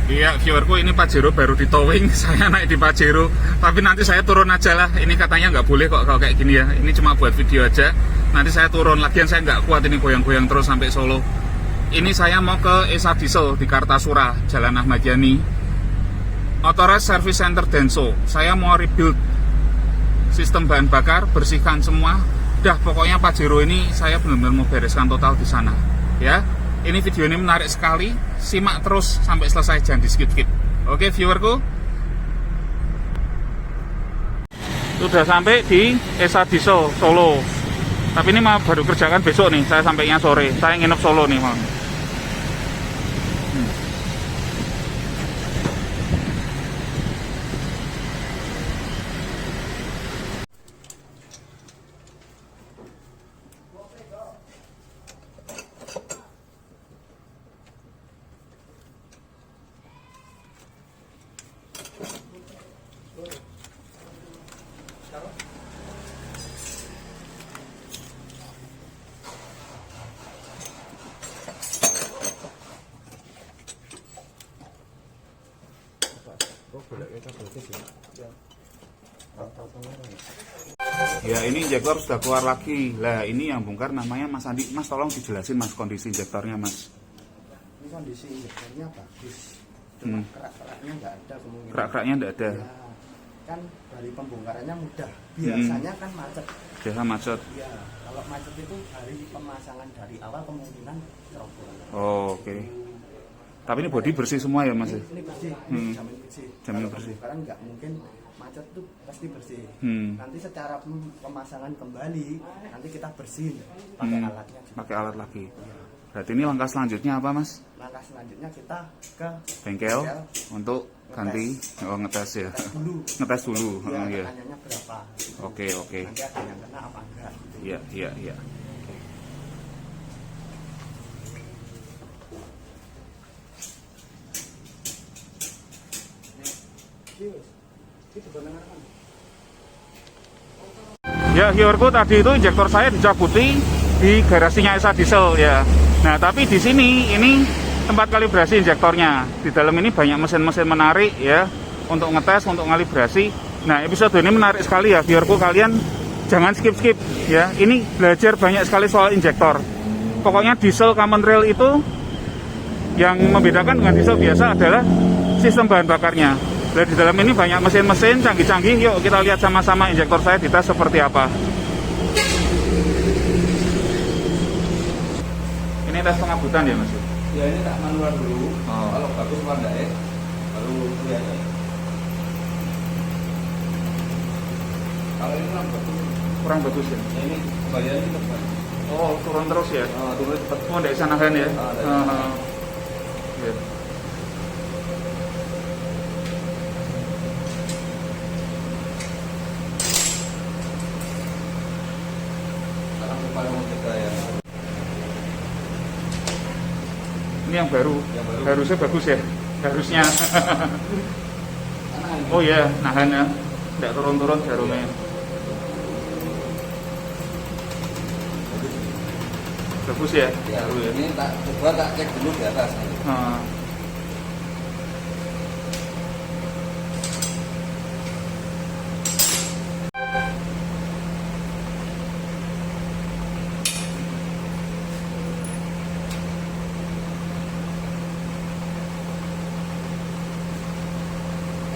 Iya, viewerku, ini Pajero baru di towing. Saya naik di Pajero, tapi nanti saya turun aja lah. Ini katanya nggak boleh kok kalau kayak gini ya. Ini cuma buat video aja. Nanti saya turun. Lagian saya nggak kuat ini goyang-goyang terus sampai Solo. Ini saya mau ke Esa Diesel di Kartasura, Jalan Ahmad Yani. Authorized Service Center Denso. Saya mau rebuild sistem bahan bakar, bersihkan semua. Dah, pokoknya Pajero ini saya benar-benar mau bereskan total di sana. Ya. Ini video ini menarik sekali, simak terus sampai selesai, jangan di skip-skip. Oke viewerku, sudah sampai di Esa Diesel Solo. Tapi ini mah baru kerjakan besok nih, saya sampainya sore. Saya nginep Solo nih mam. Ya ini injektor sudah keluar lagi. Lah ini yang bongkar namanya Mas Andi. Mas tolong dijelasin Mas kondisi injektornya Mas. Ini kondisi injektornya bagus. Cuma kerak-keraknya nggak ada kemungkinan. Kerak-keraknya nggak ada. Ya, kan dari pembongkarannya mudah. Biasanya kan macet. Biasa macet. Ya, kalau macet itu hari pemasangan dari awal kemungkinan ceroboh. Oh, oke. Tapi ini bodi bersih semua ya Mas? Ini bersih, jamin bersih. Jamin bersih. Karena nggak mungkin macet tuh pasti bersih. Nanti secara pemasangan kembali, nanti kita bersihin pakai alatnya. Pakai alat lagi. Berarti ini langkah selanjutnya apa Mas? Langkah selanjutnya kita ke bengkel untuk ganti, ngetes ya. Ngetes dulu. Ya, Oh, iya. tekanannya berapa? Oke. Nanti ada yang kena apa enggak? Iya. Ya, viewerku, tadi itu injektor saya dicabuti di garasinya Esa Diesel ya. Nah, tapi di sini ini tempat kalibrasi injektornya. Di dalam ini banyak mesin-mesin menarik ya untuk ngetes, untuk kalibrasi. Nah, episode ini menarik sekali ya, viewerku, kalian jangan skip-skip ya. Ini belajar banyak sekali soal injektor. Pokoknya diesel common rail itu yang membedakan dengan diesel biasa adalah sistem bahan bakarnya. Nah, di dalam ini banyak mesin-mesin canggih-canggih. Yuk kita lihat sama-sama injektor saya dites seperti apa. Ini tes pengabutan ya Mas? Ya ini tak manual dulu. Oh. Kalau bagus pandai, baru kelihatan. Kalau ini Kurang bagus ya? ini bayarnya cepat. Oh, turun terus ya? Turun cepat. Oh, dari sana kan ya? Dari sana. Ya. Sekarang supaya mencegah ya. Ini yang baru. Harusnya bagus ya? Harusnya. Oh iya, nahan ya. Tidak turun-turun jarumnya. Bagus ya? Ya, Baru ya. ini coba tak cek dulu di atas. Nah.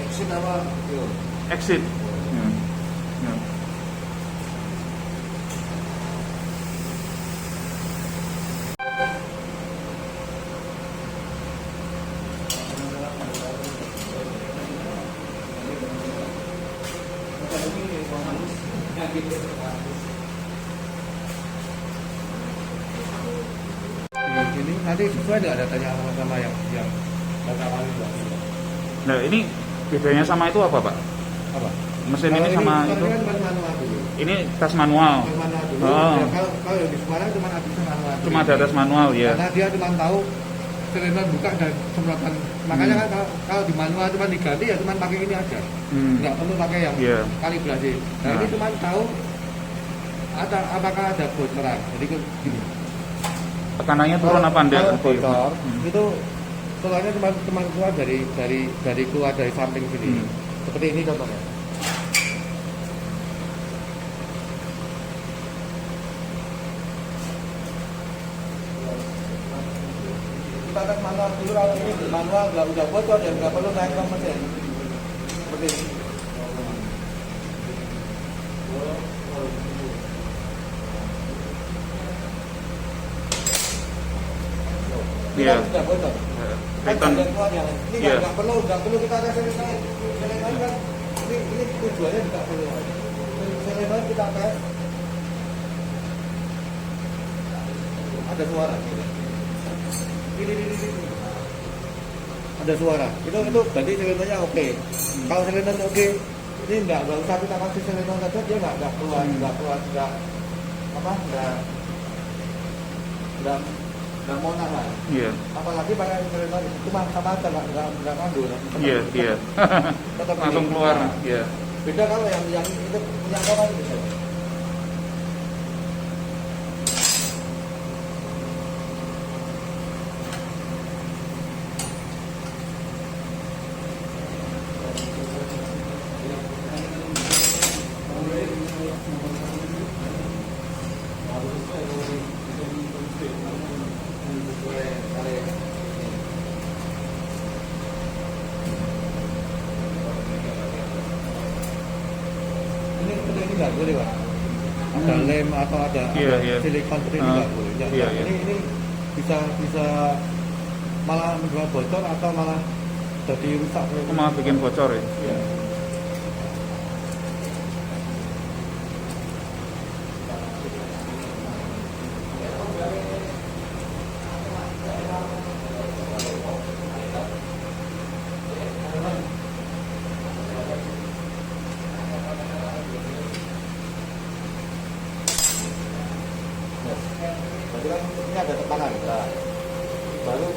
Exit apa? Yo. Exit. Ya. Ya. Ini nanti sesuai nggak datanya sama yang data kalibrasi? Nah ini bedanya sama itu apa Pak? Apa? Mesin ini sama itu? Kan manual dulu. Ini tes manual. Manual dulu. Oh. Ya, kalau yang di Semarang cuma habisnya manual. Cuma ada tes manual ya. Karena dia cuma tahu silinder buka dan semprotan. Makanya kan kalau di manual cuma diganti ya cuma pakai ini aja. Nggak perlu pakai yang kalibrasi. Nah, ini cuma tahu apakah ada bocoran. Jadi gini. Tekanannya turun apa enggak? Kalau bocor itu keluarnya cuma keluar dari keluar dari samping sini. Seperti ini contohnya. Kita tes manual dulu, kalau ini manual udah bocor dan nggak perlu naik ke mesin. Seperti ini. Ini sudah bocor. Kan ada keluarnya. Ini nggak perlu kita tes selenon kan. Ini tujuannya tidak perlu. Selenon kita tes. Ada suara. Ini. Ada suara. Itu berarti selenonnya oke. Kalau selenon oke, ini nggak usah kita kasih selenon saja, dia nggak keluar, nggak mau nahan. Iya. Apalagi pakai selenon cuma sama aja nggak mandul. Iya. Tetap Langsung keluar. Iya. Beda kalau yang itu punya kawan gitu. Ini nggak boleh, Pak. Ada lem atau ada silikon seperti ini nggak boleh. Ini bisa malah membuat bocor atau malah jadi rusak. Malah bikin bocor ya. Iya. Berarti kan ini ada tekanan, nah, baru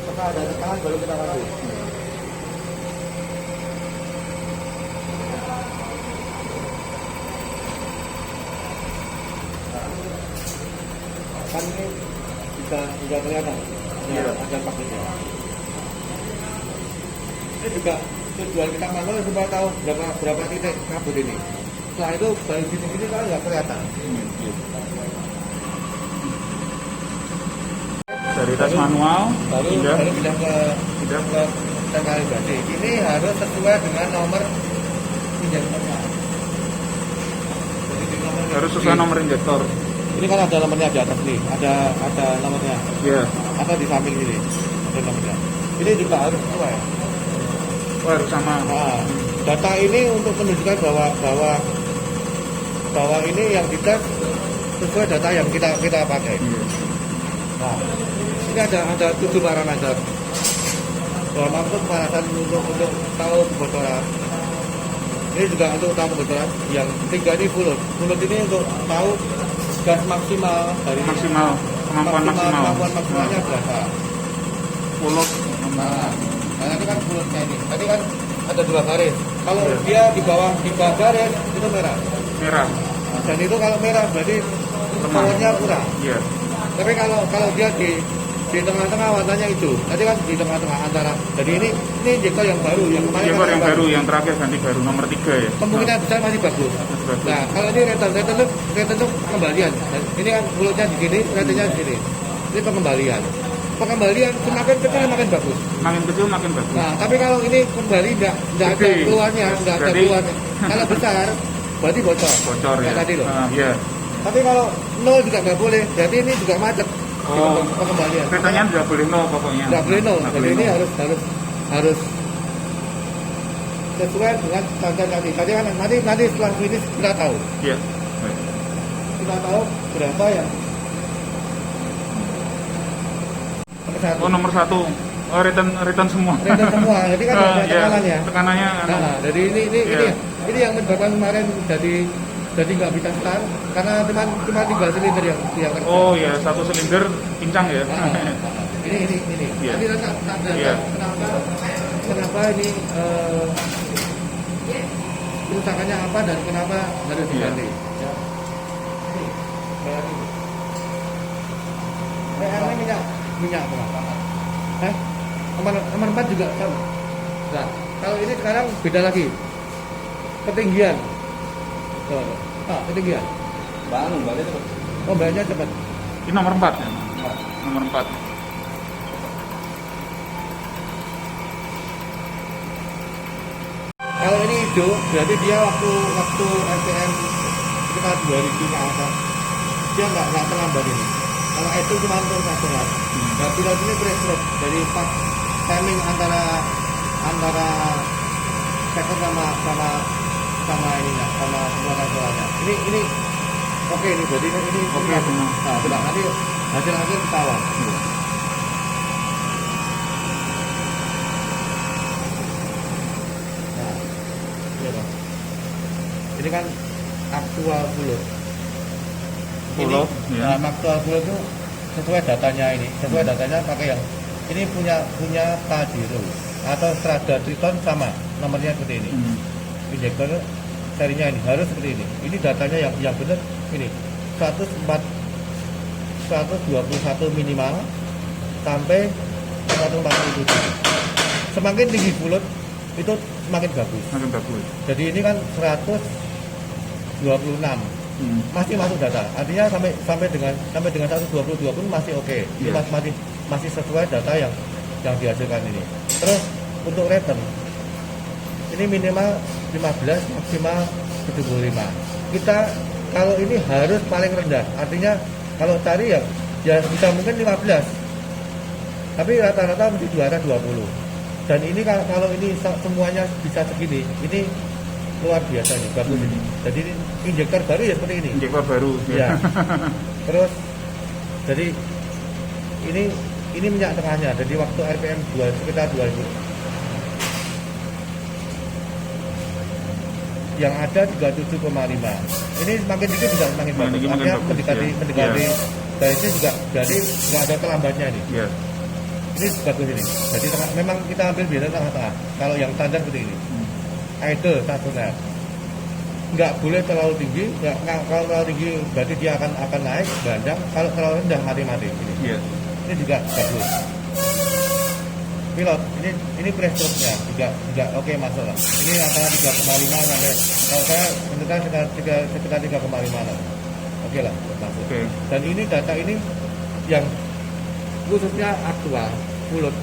setelah ada tekanan baru kita lanjut. Kan ini bisa kelihatan, ada paketnya. Ini juga tujuan kita manual supaya tahu berapa titik kabut ini. Setelah itu baru gini-gini kan nggak kelihatan. Dari tes manual baru pindah ke kalibrasi. Ini harus sesuai dengan nomor injektornya. harus sesuai nomor injektor. Ini kan ada nomornya di atas nih, ada nomornya. Iya. Atau di samping sini ada nomornya. Ini juga harus sesuai. Harus sama. Nah, data ini untuk menunjukkan bahwa ini yang dites sesuai data yang kita pakai. Nah, ini ada 7 parameter. Dalam maksud pemanasan untuk tahu kebocoran. Ini juga untuk tahu kebocoran. Yang 3 ini full. Full ini untuk tahu gas maksimal dari kemampuan maksimalnya berapa. Full. Nah, ini kan fullnya ini. Tadi kan ada 2 garis. Kalau dia di bawah garis itu merah. Dan itu kalau merah berarti powernya kurang. Iya. Tapi kalau dia di tengah-tengah warnanya itu, tadi kan di tengah-tengah antara. Jadi ini injektor yang baru, yang kemarin injektor yang baru, yang terakhir ganti baru nomor 3 ya. Kemungkinan besar masih bagus. Nah, kalau ini return itu pengembalian. Dan ini kan mulutnya di sini, returnnya di sini. Ini pengembalian. Semakin kecil makin bagus. Makin kecil makin bagus. Nah, tapi kalau ini kembali nggak ada keluarnya, nggak ada keluarnya. Kalau besar, berarti bocor. Bocor ya. Tadi loh. Iya. Tapi kalau 0 juga nggak boleh, jadi ini juga macet. Pengembalian. Keretanya nggak boleh 0 pokoknya. Nggak boleh 0. Jadi ini harus sesuai dengan standar tadi. Tadi kan nanti setelah finish kita tahu. Iya. Kita tahu berapa ya. Nomor 1. Oh, return semua. Return semua. Jadi kan ada tekanannya. Tekanannya. Nah, jadi ini yang menyebabkan kemarin jadi nggak bisa start karena cuma 3 silinder yang kerja. Oh ya, 1 silinder pincang ya. Ini. Yeah. Nanti ada kenapa ini kerusakannya apa dan kenapa harus diganti. Ya. Ini minyak berapa? nomor 4 juga sama. Nah, kalau ini sekarang beda lagi. Ketinggian. Tuh. Ketinggian. Banyak cepat. Oh, banyak cepat. Ini nomor 4 ya. Nomor 4. Kalau ini hijau, berarti dia waktu RPM sekitar 2000 ke atas, dia nggak terlambat ini. Kalau itu cuma untuk nasional. Nah, pilot ini prescript dari pas timing antara second sama ininya, sama muatan suaranya. Ini oke ini, berarti ini Oke, semua. Nah, coba nanti hasil ketahuan. Ini kan aktual bulat. Bulat, ya. Nah, aktual bulat itu sesuai datanya ini. Sesuai datanya pakai yang ini punya Pajero atau Strada Triton sama nomornya seperti ini. Injektor serinya ini harus seperti ini. Ini datanya yang benar ini 121 minimal sampai 140. Semakin tinggi bulat itu semakin bagus. Makin bagus. Jadi ini kan 126 masih masuk data. Artinya sampai dengan 122 pun masih oke. Ini masih sesuai data yang dihasilkan ini. Terus untuk return ini minimal 15, maksimal 75. Kita kalau ini harus paling rendah. Artinya kalau cari ya bisa mungkin 15. Tapi rata-rata mesti juara 20. Dan ini kalau ini semuanya bisa segini, ini luar biasa nih, bagus ini. Jadi ini injektor baru ya seperti ini. Injektor baru. Ya. Terus jadi ini minyak tengahnya. Jadi waktu RPM 2 sekitar 2000. Yang ada 37,5. Ini semakin dikit juga semakin bagus. Artinya mendekati dari ini juga jadi nggak ada terlambatnya ini. Iya. Ini bagus ini. Jadi memang kita ambil biasa tengah-tengah. Kalau yang standar seperti ini. Idle satu net. Nggak boleh terlalu tinggi. Kalau terlalu tinggi berarti dia akan naik bandang. Kalau terlalu rendah mati-mati. Iya. Ini juga bagus. Pilot ini pressure-nya juga oke masuk lah. Ini antara 3,5 sampai kalau saya menentukan sekitar 3,5 lah. Oke lah masuk. Oke. Dan ini data ini yang khususnya aktual bulat.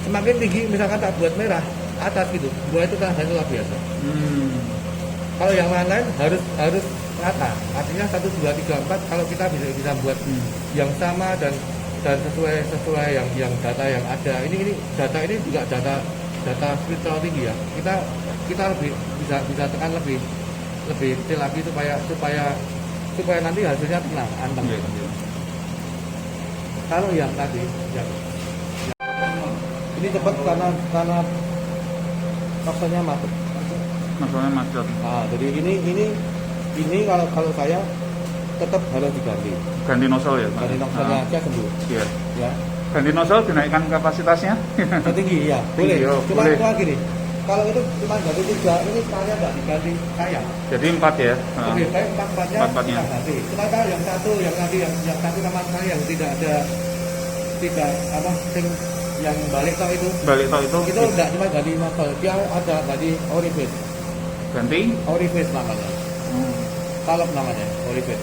Semakin tinggi misalkan tak buat merah atas gitu, buat itu kan luar biasa. Kalau yang lain-lain harus rata. Artinya 1, 2, 3, 4 kalau kita bisa buat yang sama dan sesuai yang data yang ada. Ini data ini juga data spiritual tinggi ya. Kita lebih bisa tekan lebih kecil lagi supaya nanti hasilnya tenang, anteng. Kalau yang tadi ini cepat karena maksudnya macet. Maksudnya macet. Nah, jadi ini kalau saya tetap harus diganti. Ganti nozzle ya, Pak? Ganti nozzle-nya aja sembuh. Iya. Ya. Ganti nozzle dinaikkan kapasitasnya? Tinggi ya. Boleh. Tinggi, oh, Cuma boleh. gini. Kalau itu cuma ganti 3, ini sekalian nggak diganti sayang. Jadi 4 ya? Lebih baik 4-4-nya Empat-empatnya. kita ganti. Cuma kalau yang satu sama sekali yang tidak yang balik tau itu. Balik tau itu? Itu enggak cuma ganti nozzle, dia ada ganti orifice. Ganti? Orifice namanya. Salep namanya, orifice.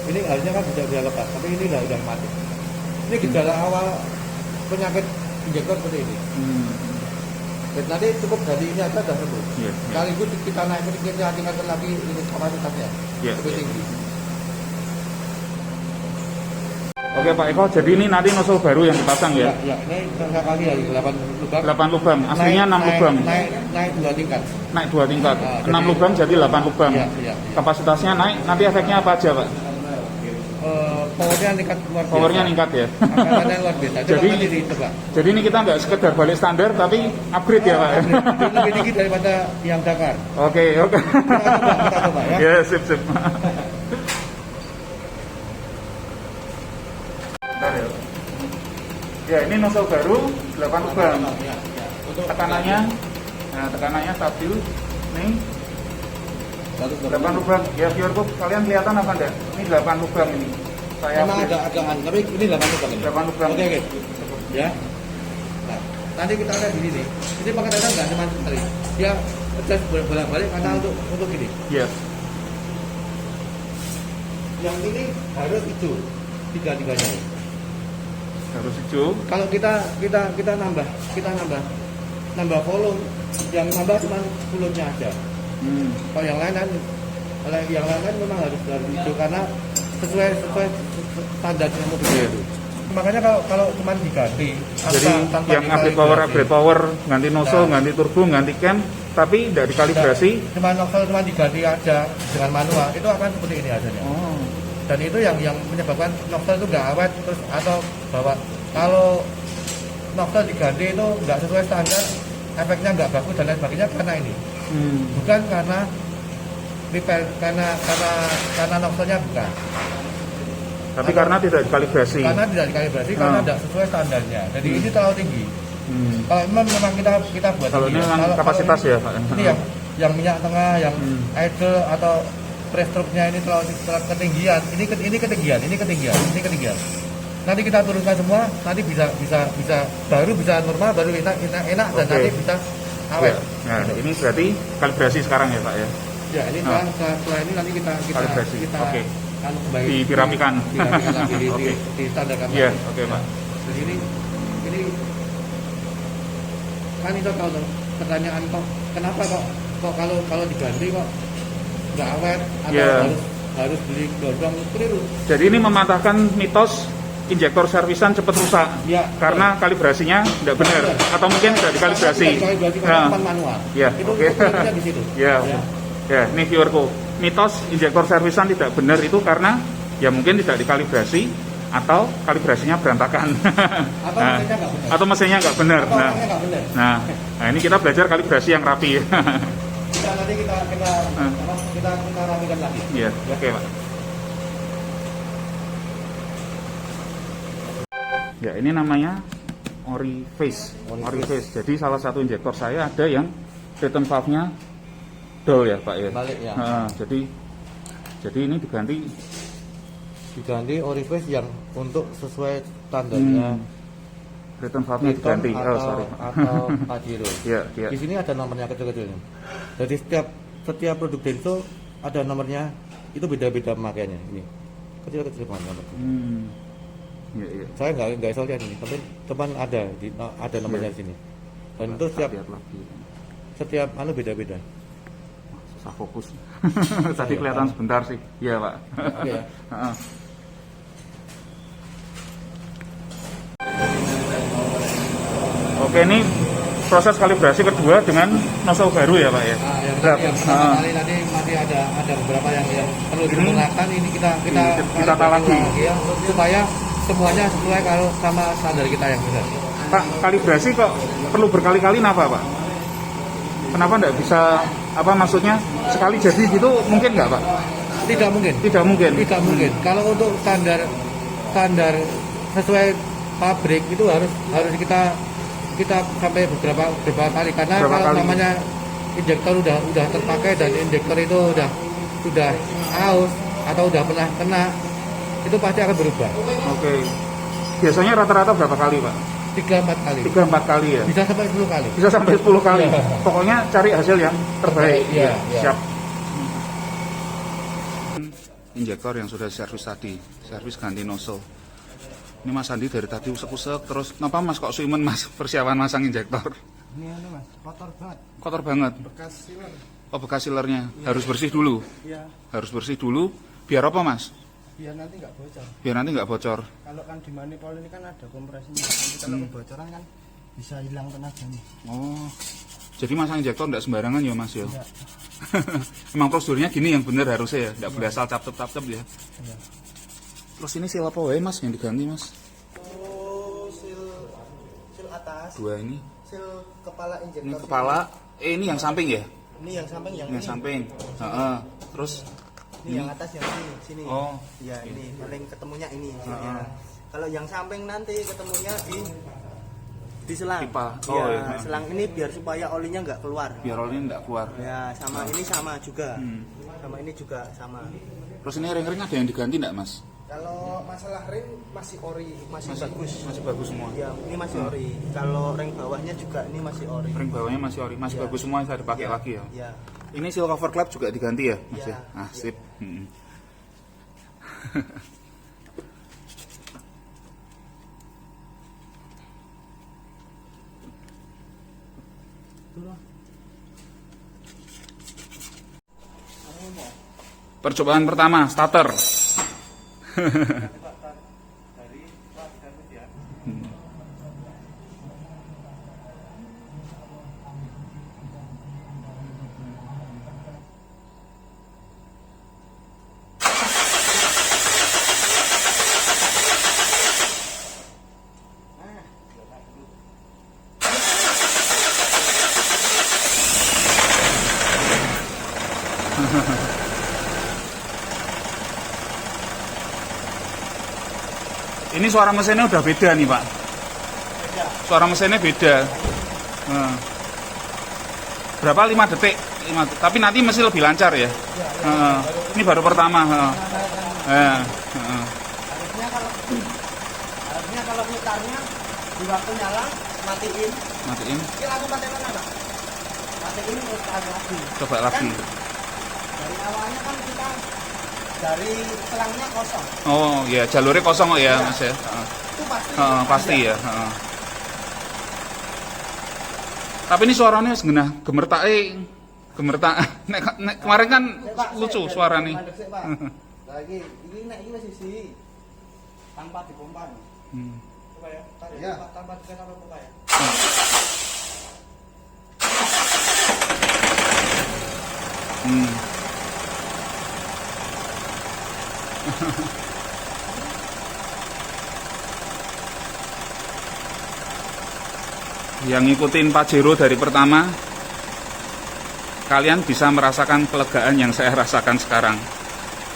Ini harusnya kan sudah lepas, tapi ini udah mati. Ini gejala awal penyakit injektor seperti ini. Dan nanti cukup dari ini aja sudah sembuh. Iya. Sekaligus kita naik sedikit tingkatkan lagi ini kapasitasnya lebih tinggi. Oke Pak Eko, jadi ini nanti nozzle baru yang dipasang ya? Ya, ini sekali lagi 8 lubang. 8 lubang, aslinya 6 lubang. Naik 2 tingkat. Naik 2 tingkat. Nah, 6 lubang jadi 8 lubang. Iya. Kapasitasnya naik, nanti efeknya apa aja Pak? Powernya meningkat luar biasa. Powernya meningkat ya? Angkatannya luar biasa. Jadi ini kita nggak sekedar balik standar, tapi upgrade ya Pak? Lebih tinggi daripada yang Dakar. Oke. Kita coba ya. Ya, sip. Ya, ini nozzle baru 8 lubang. Tekanannya stabil. Nih 8 lubang. Ya, viewerku, kalian kelihatan apa enggak? Ini 8 lubang ini. Memang ada agaan, tapi ini 8 lubang ini. 8 lubang. Oke. Ya. nanti kita lihat di sini. Ini pengetesan nggak cuma sekali, dia adjust bolak-balik karena untuk gini. Iya. Yang ini harus hijau, tiga-tiganya. Harus hijau. Kalau kita nambah volume, yang nambah cuma volumenya aja. Kalau yang lain kan memang harus hijau karena sesuai standarnya mobil itu. Makanya kalau cuma diganti, jadi yang upgrade power, ganti nozzle, ganti turbo, ganti cam, tapi tidak dikalibrasi. Cuma nozzle cuma diganti aja dengan manual, itu akan seperti ini hasilnya. Oh. Dan itu yang menyebabkan nozzle itu nggak awet terus atau bahwa kalau nozzle diganti itu nggak sesuai standar, efeknya nggak bagus dan lain sebagainya karena ini. Bukan karena repair, karena nozzle-nya bukan. Tapi karena tidak dikalibrasi. Karena tidak sesuai standarnya. Jadi ini terlalu tinggi. Kalau memang kita buat kalau ini memang kapasitas ya Pak. Ini yang minyak tengah, yang idle atau press stroke-nya ini terlalu ketinggian. Ini ketinggian. Nanti kita turunkan semua, nanti bisa normal, baru enak dan nanti bisa awet. Nah, ini berarti kalibrasi sekarang ya Pak ya. Ya, ini setelah ini nanti kita kalibrasi. Oke. Dipiramikan lagi di standarkan. Iya, oke Pak. Jadi ini kan itu kalau pertanyaan kok kenapa kok kalau diganti kok nggak awet atau harus beli gondong keliru. Jadi ini mematahkan mitos injektor servisan cepat rusak karena kalibrasinya tidak benar atau mungkin tidak dikalibrasi. Karena manual. Ya, oke. Di situ. Ya, ini viewerku. Mitos injektor servisan tidak benar itu karena ya mungkin tidak dikalibrasi atau kalibrasinya berantakan. Atau mesinnya nggak benar. Nah, ini kita belajar kalibrasi yang rapi. Nanti kita rapikan lagi. Iya, oke Pak. Ya, ini namanya Oriface. Jadi salah satu injektor saya ada yang return valve-nya dol ya Pak ya. Balik ya. Jadi ini diganti Oriface yang untuk sesuai standarnya. Return valve-nya diganti. Atau Pajero. Iya. Di sini ada nomornya kecil-kecilnya. Jadi setiap produk Denso ada nomornya, itu beda-beda pemakaiannya ini. Kecil-kecil banget nomornya. Iya. Saya nggak iso lihat ini, tapi teman ada nomornya di sini. Dan itu setiap beda-beda. Susah fokus. Tadi kelihatan sebentar sih. Iya Pak. Oke ya. Oke, ini proses kalibrasi kedua dengan nozzle baru ya Pak ya. Yang pertama kali nanti masih ada beberapa yang perlu digunakan. Ini kita lagi ya, supaya semuanya sesuai kalau sama standar kita yang benar. Pak, kalibrasi kok perlu berkali-kali kenapa Pak? Kenapa enggak bisa maksudnya sekali jadi gitu mungkin nggak Pak? Tidak mungkin. Kalau untuk standar sesuai pabrik itu harus kita sampai beberapa kali karena namanya injektor udah terpakai dan injektor itu udah aus atau udah pernah kena, itu pasti akan berubah. Oke. Biasanya rata-rata berapa kali Pak? 3-4 kali. Ya? Bisa sampai 10 kali. Bisa sampai 10 kali. Ya. Pokoknya cari hasil yang terbaik. Iya. Siap. Injektor yang sudah servis tadi, servis ganti nozzle. Ini Mas Andi dari tadi usek-usek terus. Kenapa Mas kok suimen Mas persiapan masang injektor? Ini Mas, kotor banget. Bekas sealer. Oh, bekas sealernya. Ya. Harus bersih dulu. Iya. Harus bersih dulu. Biar apa Mas? Biar nanti nggak bocor. Kalau kan di manifold ini kan ada kompresinya. Nanti kalau kebocoran kan bisa hilang tenaganya. Oh, jadi masang injektor nggak sembarangan ya Mas ya? Emang prosedurnya gini yang benar harusnya ya, nggak boleh asal cap-cap ya. Iya. Terus ini seal apa wae Mas yang diganti Mas? Oh, seal atas. Dua ini. Seal kepala injektor. Ini kepala. Ini yang samping ya? Ini yang samping yang samping. Terus ini yang atas yang sini. Oh, ya ini paling ketemunya ini. Ya. Kalau yang samping nanti ketemunya di selang. Pipa. Oh, ya, selang ini biar supaya olinya nggak keluar. Biar olinya nggak keluar. Ya, sama ini sama juga. Sama ini juga sama. Terus ini ring-ring ada yang diganti nggak Mas? Kalau masalah ring masih ori, masih bagus. Masih bagus semua. Ya, ini masih ori. Kalau ring bawahnya juga ini masih ori. Ring bawahnya masih ori, masih bagus semua, bisa dipakai lagi ya. Ya. Ini seal cover klep juga diganti ya, Mas ya? Ya. Ah, sip. Percobaan pertama, starter. Ini suara mesinnya udah beda nih Pak. Suara mesinnya beda. Nah. Berapa? 5 detik. Tapi nanti mesin lebih lancar ya. Ini baru pertama. Harusnya kalau mutarnya di waktu nyala matiin. Matiin. Ini langsung pakai mana Pak? Matiin terus lagi. Coba lagi. Dari awalnya kan kita dari selangnya kosong. Oh ya, jalurnya kosong kok ya, Mas ya. Itu pasti. Pasti ya. Tapi ini suaranya segenah gemertak. Nek kemarin kan lucu suara nih. Lagi, ini nek iki wis isi. Tanpa dipompa. Coba ya. Ya, tanpa dipompa ya. Yang ngikutin Pajero dari pertama, kalian bisa merasakan kelegaan yang saya rasakan sekarang.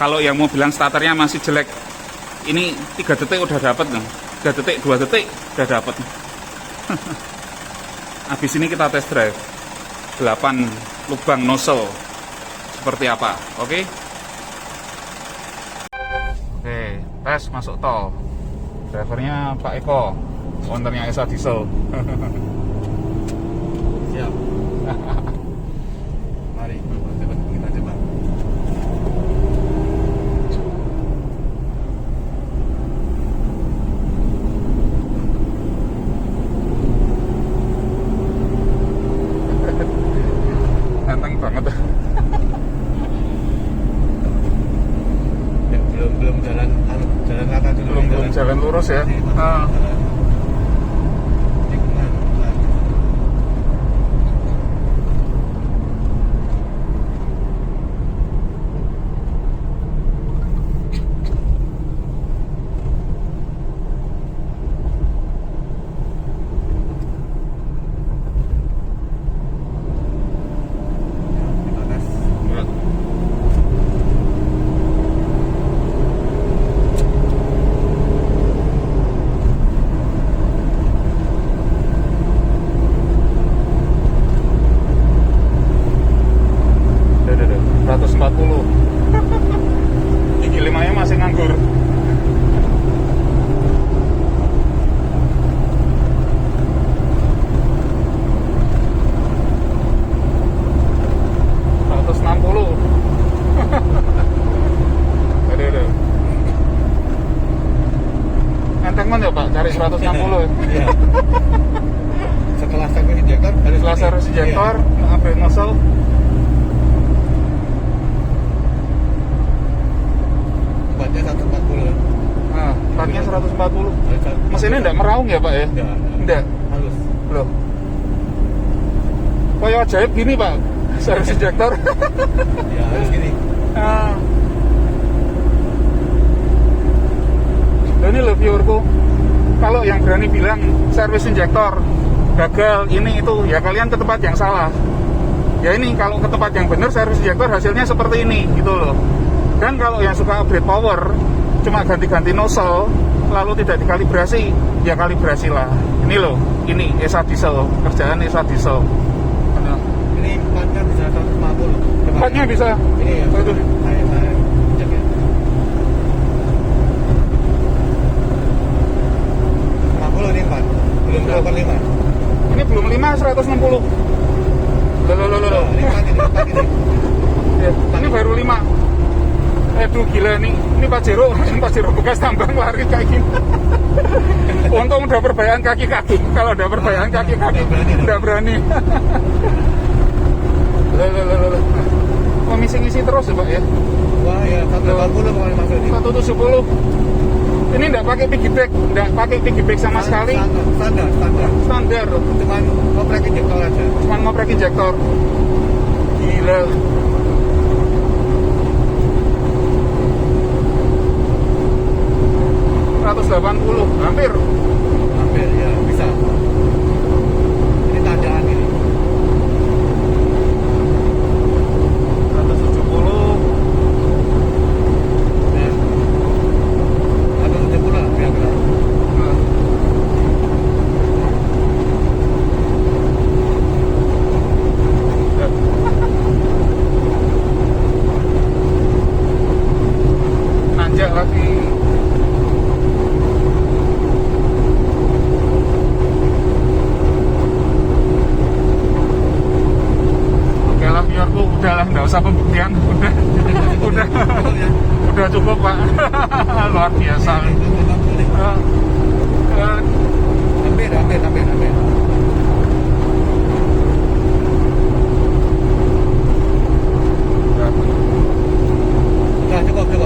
Kalau yang mau bilang starternya masih jelek, ini 3 detik udah dapet nih. 3 detik, 2 detik udah dapet. Habis ini kita test drive 8 lubang nozzle seperti apa, oke? Oke, tes masuk tol. Drivernya Pak Eko, ownernya Esa Diesel. Siap. Mari, coba kita coba. Ganteng banget. Ya, belum jalan rata dulu. Belum jalan lurus ya. Gigi 5-nya masih nganggur. Enteng man ya Pak, cari 160 ya. Iya. Setelah service injektor, Setelah service injektor, upgrade nozzle. Batnya 140. Nah, batnya 140. Mesinnya enggak meraung ya Pak ya? Enggak. Halus. Loh. Kayak ajaib gini Pak, service injektor. Ya, harus gini. Nah. Dan ini loh viewerku, kalau yang berani bilang service injektor gagal ini itu, ya kalian ke tempat yang salah. Ya ini kalau ke tempat yang benar, service injektor hasilnya seperti ini gitu loh. Dan kalau yang suka upgrade power, cuma ganti-ganti nozzle lalu tidak dikalibrasi, ya kalibrasilah. Ini loh, ini Esa Diesel, kerjaan Esa Diesel. Ini batnya bisa 150. Batnya bisa. Ini ya. Itu. Saya cek ya. 85. Belum 85. Ini belum 5, 160. Loh. Ini pagi nih. Ya, ini baru 5. Aduh gila nih, ini Pajero bekas tambang lari kayak gini. Untung udah perbayaan kaki-kaki. Kalau udah perbayaan kaki-kaki, udah berani. Loh. Mau ngisi terus ya Pak ya? Wah ya, 180 pokoknya masuk ini. 170. Ini enggak pakai piggyback sama sekali. Standar. Cuman ngoprek injektor aja. Cuman ngoprek injektor. Gila. Hampir ya bisa. Ini tandaan ini. 170. Ya. 170 lah kira-kira. Nanjak lagi. Udahlah, nggak usah pembuktian, udah cukup Pak. Luar biasa. Hampir.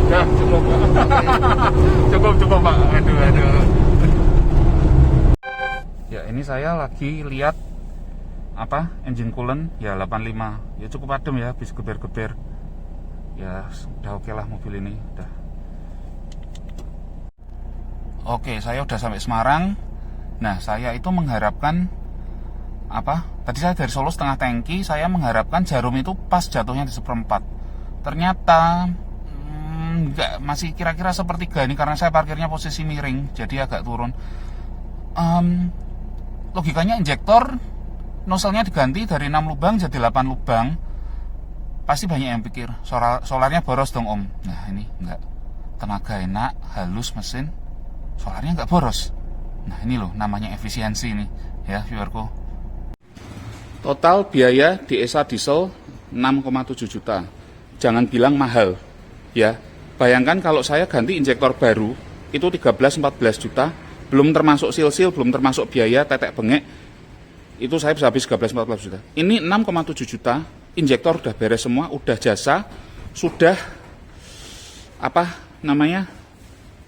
Nah, cukup. Ya, cukup Pak. Aduh. Ya, ini saya lagi lihat engine coolant ya 85 ya, cukup adem ya, habis geber-geber ya, udah oke lah mobil ini udah oke. Saya udah sampai Semarang. Nah, saya itu mengharapkan tadi saya dari Solo setengah tangki, saya mengharapkan jarum itu pas jatuhnya di 1/4. Ternyata enggak, masih kira-kira 1/3 ini karena saya parkirnya posisi miring, jadi agak turun. Logikanya injektor nozzle-nya diganti dari 6 lubang jadi 8 lubang. Pasti banyak yang pikir solarnya boros dong Om. Nah, ini enggak. Tenaga enak, halus mesin, solarnya enggak boros. Nah, ini loh namanya efisiensi ini ya viewerku. Total biaya di ESA diesel 6,7 juta. Jangan bilang mahal ya. Bayangkan kalau saya ganti injektor baru itu 13-14 juta, belum termasuk sil-sil, belum termasuk biaya tetek bengek. Itu saya bisa habis 13-14 juta. Ini 6,7 juta, injektor udah beres semua, udah jasa, sudah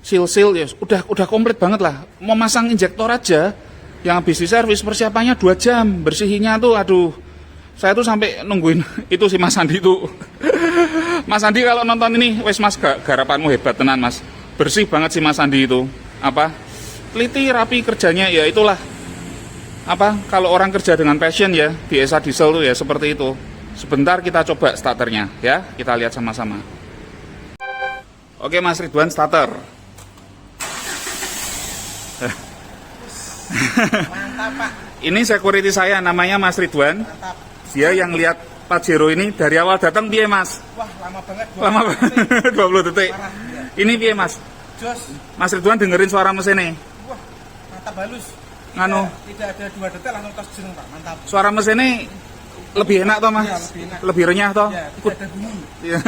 sil-sil ya, udah komplit banget lah. Mau masang injektor aja yang habis di servis persiapannya 2 jam, bersihinnya tuh aduh. Saya tuh sampai nungguin itu si Mas Andi tuh. Mas Andi kalau nonton ini, wes Mas garapanmu hebat tenan Mas. Bersih banget si Mas Andi itu. Teliti rapi kerjanya ya, itulah kalau orang kerja dengan passion ya, di ESA diesel tuh ya seperti itu. Sebentar kita coba starternya ya, kita lihat sama-sama. Oke Mas Ridwan, starter. Mantap Pak. Ini security saya, namanya Mas Ridwan. Mantap. Dia yang lihat Pajero ini dari awal datang piye Mas? Wah, lama banget. Lama banget. 20 detik. Parah, ya. Ini piye Mas? Jos. Mas Ridwan dengerin suara mesinnya. Wah, mantap halus. Tidak ada 2 detik langsung tos jeng Pak, mantap. Suara mesinnya lebih enak toh Mas? Ya, lebih enak. Lebih renyah toh? Ya, tidak ada bunyi. Iya.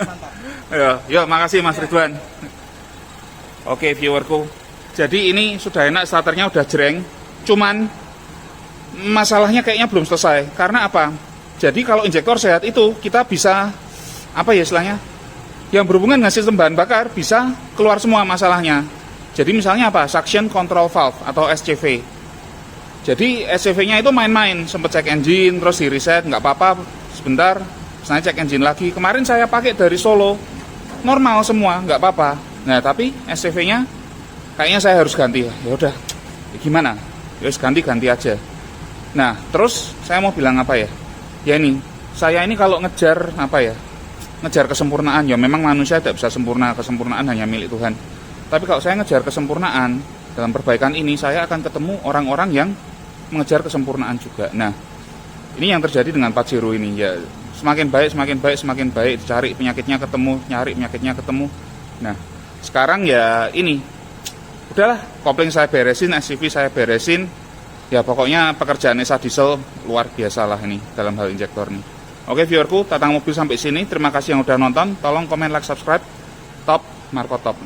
Mantap. Yuk, makasih Mas Ridwan. Oke, viewerku. Jadi ini sudah enak, starternya udah jreng. Cuman masalahnya kayaknya belum selesai. Karena apa? Jadi kalau injektor sehat itu kita bisa istilahnya? Yang berhubungan dengan sistem bahan bakar bisa keluar semua masalahnya. Jadi misalnya suction control valve atau SCV. Jadi SCV-nya itu main-main, sempat cek engine, terus di reset, nggak apa-apa, sebentar, saya cek engine lagi. Kemarin saya pakai dari Solo, normal semua, nggak apa-apa. Nah, tapi SCV-nya kayaknya saya harus ganti. Ya udah, gimana? Ya ganti aja. Nah, terus saya mau bilang Ya ini, saya ini kalau ngejar ngejar kesempurnaan, ya memang manusia tidak bisa sempurna, kesempurnaan hanya milik Tuhan. Tapi kalau saya ngejar kesempurnaan dalam perbaikan ini, saya akan ketemu orang-orang yang mengejar kesempurnaan juga. Nah, ini yang terjadi dengan Pajero ini ya, semakin baik, cari penyakitnya ketemu, nyari penyakitnya ketemu. Nah, sekarang ya ini udahlah, kopling saya beresin, SCV saya beresin. Ya pokoknya pekerjaan Esa Diesel luar biasa lah ini dalam hal injektor nih. Oke viewerku, tentang mobil sampai sini. Terima kasih yang udah nonton. Tolong komen, like, subscribe. Top Marco Top.